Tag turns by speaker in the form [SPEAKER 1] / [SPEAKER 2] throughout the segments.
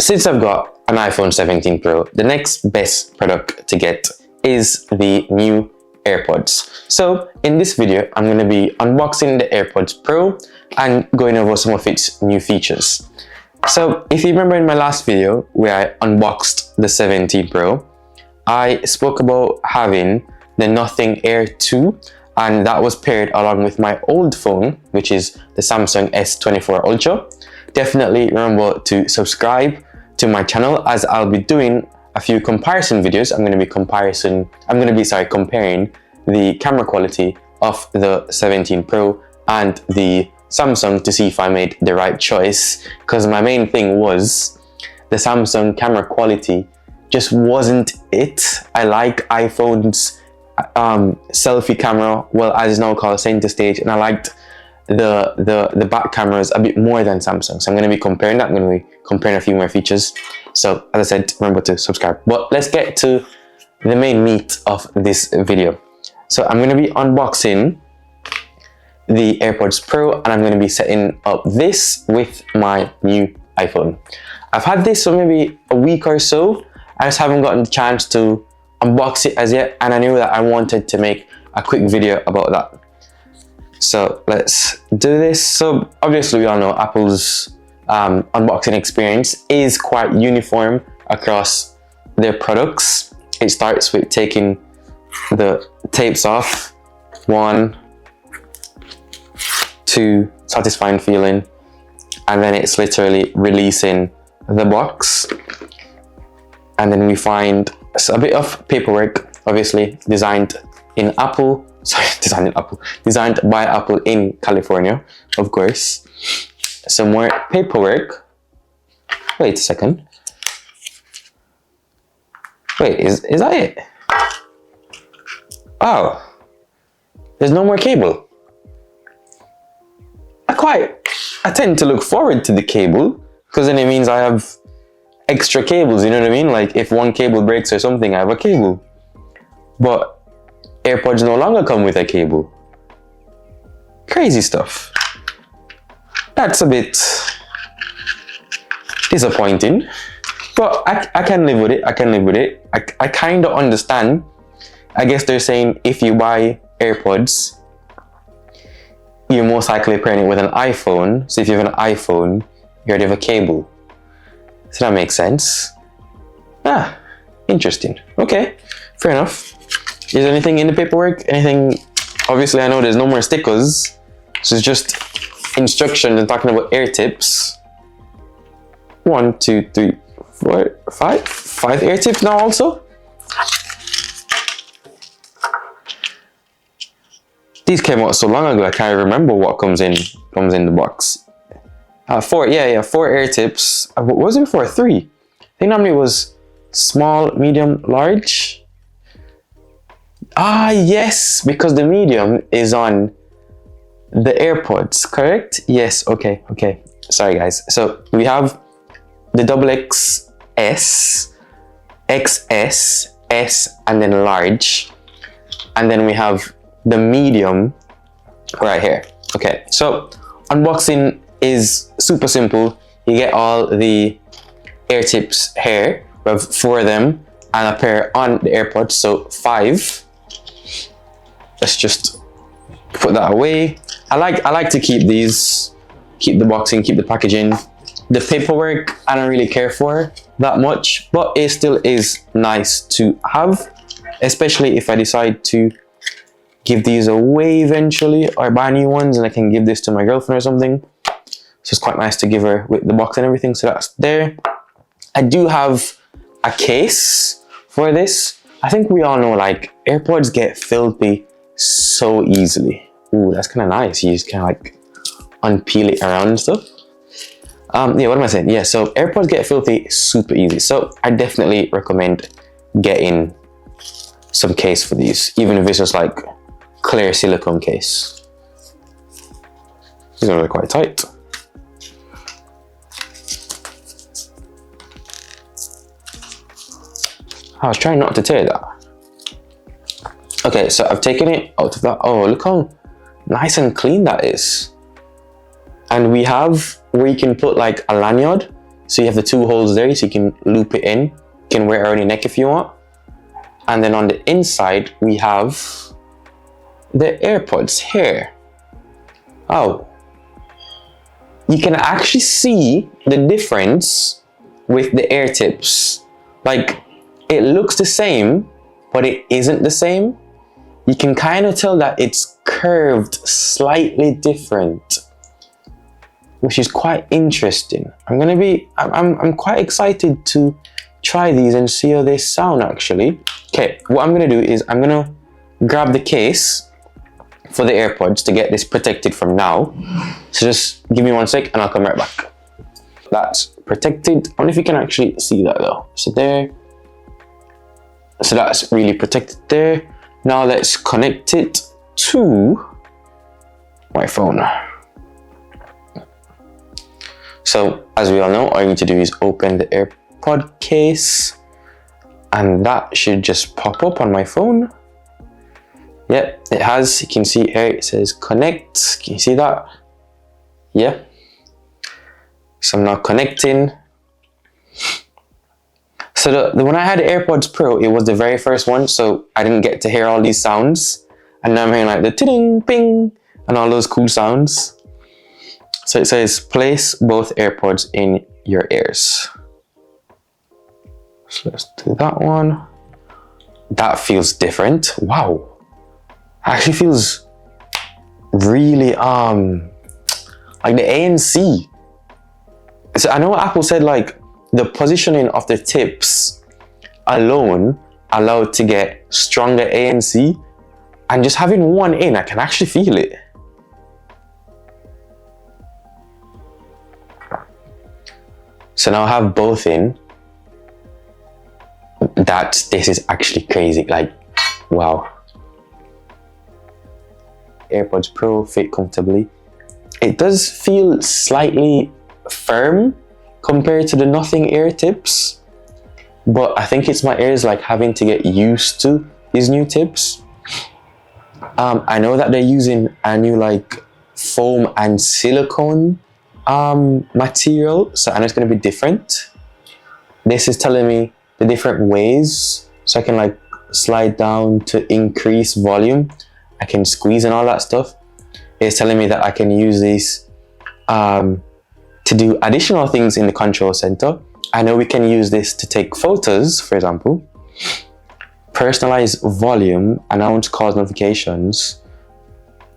[SPEAKER 1] since I've got an iPhone 17 Pro, the next best product to get is the new AirPods. So in this video, I'm going to be unboxing the AirPods Pro and going over some of its new features. So if you remember in my last video where I unboxed the 17 Pro, I spoke about having the Nothing Air 2, and that was paired along with my old phone, which is the Samsung S24 Ultra. Definitely remember to subscribe to my channel, as I'll be doing a few comparison videos. I'm going to be comparing the camera quality of the 17 Pro and the Samsung to see if I made the right choice, because my main thing was the Samsung camera quality just wasn't it. I like iPhone's selfie camera, well, as it's now called, center stage, and I liked the back cameras a bit more than Samsung. So I'm going to be comparing that. I'm going to be comparing a few more features. So as I said, remember to subscribe. But let's get to the main meat of this video. So I'm going to be unboxing the AirPods Pro, and I'm going to be setting up this with my new iPhone. I've had this for maybe a week or so. I just haven't gotten the chance to unbox it as yet, and I knew that I wanted to make a quick video about that. So let's do this. So obviously we all know Apple's unboxing experience is quite uniform across their products. It starts with taking the tapes off. 1, 2, satisfying feeling, and then it's literally releasing the box. And then we find a bit of paperwork, obviously designed by Apple in California, of course. Some more paperwork. Wait a second. Wait, is that it? Oh, there's no more cable. I tend to look forward to the cable, because then it means I have extra cables, you know what I mean? Like if one cable breaks or something, I have a cable. But AirPods no longer come with a cable. Crazy stuff. That's a bit disappointing, but I can live with it. I kind of understand. I guess they're saying if you buy AirPods, you're most likely pairing it with an iPhone. So if you have an iPhone, you already have a cable. So that makes sense. Ah, interesting. Okay, fair enough. Is there anything in the paperwork? Anything? Obviously, I know there's no more stickers. So it's just instructions and talking about air tips. 1, 2, 3, 4, 5. 5 air tips now also. These came out so long ago, I can't remember what comes in the box. 4, yeah, 4 air tips. What was it before? 3. I think normally it was small, medium, large. Ah, yes, because the medium is on the AirPods, correct? Yes, okay. Sorry, guys. So we have the XXS, XS, S, and then large. And then we have the medium right here. Okay, so unboxing is super simple. You get all the air tips here. We have 4 of them and a pair on the AirPods, so 5. Let's just put that away. I like to keep these, keep the boxing, keep the packaging. The paperwork I don't really care for that much, but it still is nice to have, especially if I decide to give these away eventually or buy new ones and I can give this to my girlfriend or something. So it's quite nice to give her with the box and everything. So that's there. I do have a case for this. I think we all know, like, AirPods get filthy so easily. Ooh, that's kind of nice. You just kind of like unpeel it around and stuff. Yeah, what am I saying? Yeah, so AirPods get filthy super easy. So I definitely recommend getting some case for these, even if it's just like clear silicone case. These are really quite tight. I was trying not to tear that. Okay, so I've taken it out of that. Oh, look how nice and clean that is. And we have where you can put like a lanyard So you have the two holes there, so you can loop it in. You can wear it around your neck if you want. And then on the inside, we have the AirPods here. Oh, you can actually see the difference with the air tips. Like, it looks the same, but it isn't the same. You can kind of tell that it's curved slightly different, which is quite interesting. I'm quite excited to try these and see how they sound actually. Okay, what I'm gonna do is I'm gonna grab the case for the AirPods to get this protected from now. So just give me 1 sec and I'll come right back. That's protected. I don't know if you can actually see that though. So there. So that's really protected there. Now let's connect it to my phone. So as we all know, all you need to do is open the AirPod case and that should just pop up on my phone. Yep, it has. You can see here it says connect. Can you see that? Yeah. So I'm now connecting. So the when I had AirPods Pro, it was the very first one, so I didn't get to hear all these sounds. And now I'm hearing like the ting, ping, and all those cool sounds. So it says place both AirPods in your ears. So let's do that one. That feels different. Wow. Actually feels really like the ANC. So I know what Apple said, like the positioning of the tips alone allowed to get stronger ANC, and just having one in, I can actually feel it. So now I have both in. This is actually crazy, like wow. AirPods Pro fit comfortably. It does feel slightly firm compared to the Nothing Air tips, but I think it's my ears like having to get used to these new tips. I know that they're using a new like foam and silicone material, so I know it's going to be different. This is telling me the different ways, so I can like slide down to increase volume. I can squeeze and all that stuff. It's telling me that I can use these to do additional things in the control center. I know we can use this to take photos, for example. Personalize volume, announce calls, notifications,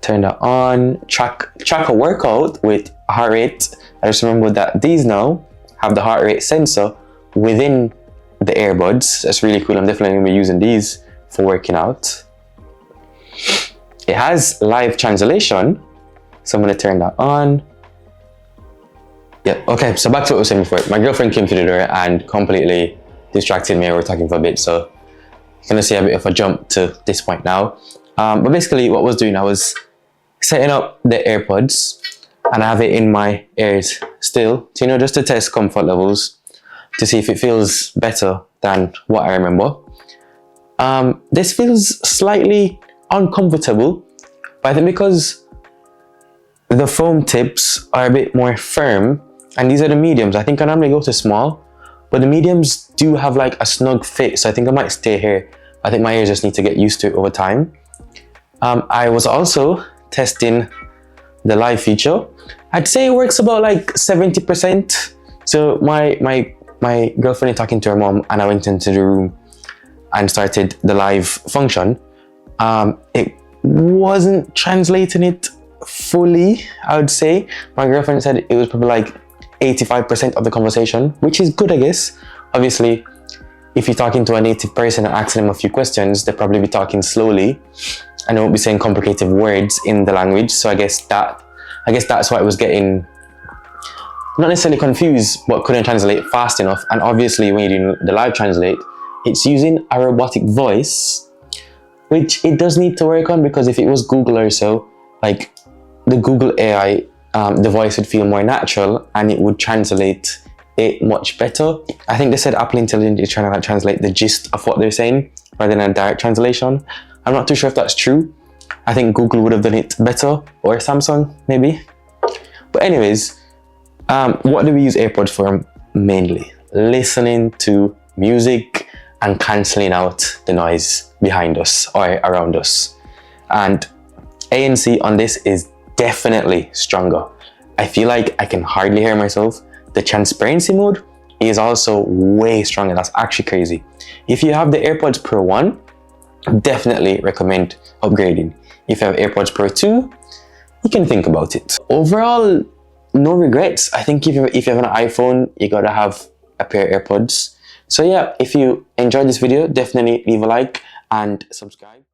[SPEAKER 1] turn that on, track a workout with heart rate. I just remembered that these now have the heart rate sensor within the earbuds. That's really cool. I'm definitely gonna be using these for working out. It has live translation, so I'm gonna turn that on. Yeah, okay, so back to what I was saying before. My girlfriend came to the door and completely distracted me. We were talking for a bit, so you're gonna see a bit of a jump to this point now. But basically what I was doing, I was setting up the AirPods and I have it in my ears still, so, you know, just to test comfort levels, to see if it feels better than what I remember. This feels slightly uncomfortable, but I think because the foam tips are a bit more firm, and these are the mediums. I think I normally go to small, but the mediums do have like a snug fit, so I think I might stay here. I think my ears just need to get used to it over time. I was also testing the live feature. I'd say it works about like 70%. So my girlfriend is talking to her mom, and I went into the room and started the live function. It wasn't translating it fully, I would say. My girlfriend said it was probably like 85% of the conversation, which is good, I guess. Obviously, if you're talking to a native person and asking them a few questions, they'll probably be talking slowly and they won't be saying complicated words in the language. So I guess that's why it was getting not necessarily confused, but couldn't translate fast enough. And obviously when you're doing the live translate, it's using a robotic voice, which it does need to work on, because if it was Google or so, like the Google AI, the voice would feel more natural and it would translate it much better. I think they said Apple Intelligence is trying to like translate the gist of what they're saying rather than a direct translation. I'm not too sure if that's true. I think Google would have done it better, or Samsung maybe. But anyways, what do we use AirPods for? mainly listening to music and cancelling out the noise behind us or around us. And ANC on this is definitely stronger. I feel like I can hardly hear myself. The transparency mode is also way stronger. That's actually crazy. If you have the AirPods Pro 1, definitely recommend upgrading. If you have AirPods Pro 2, you can think about it. Overall, no regrets. I think if you have an iPhone, you gotta have a pair of AirPods. So yeah, if you enjoyed this video, definitely leave a like and subscribe.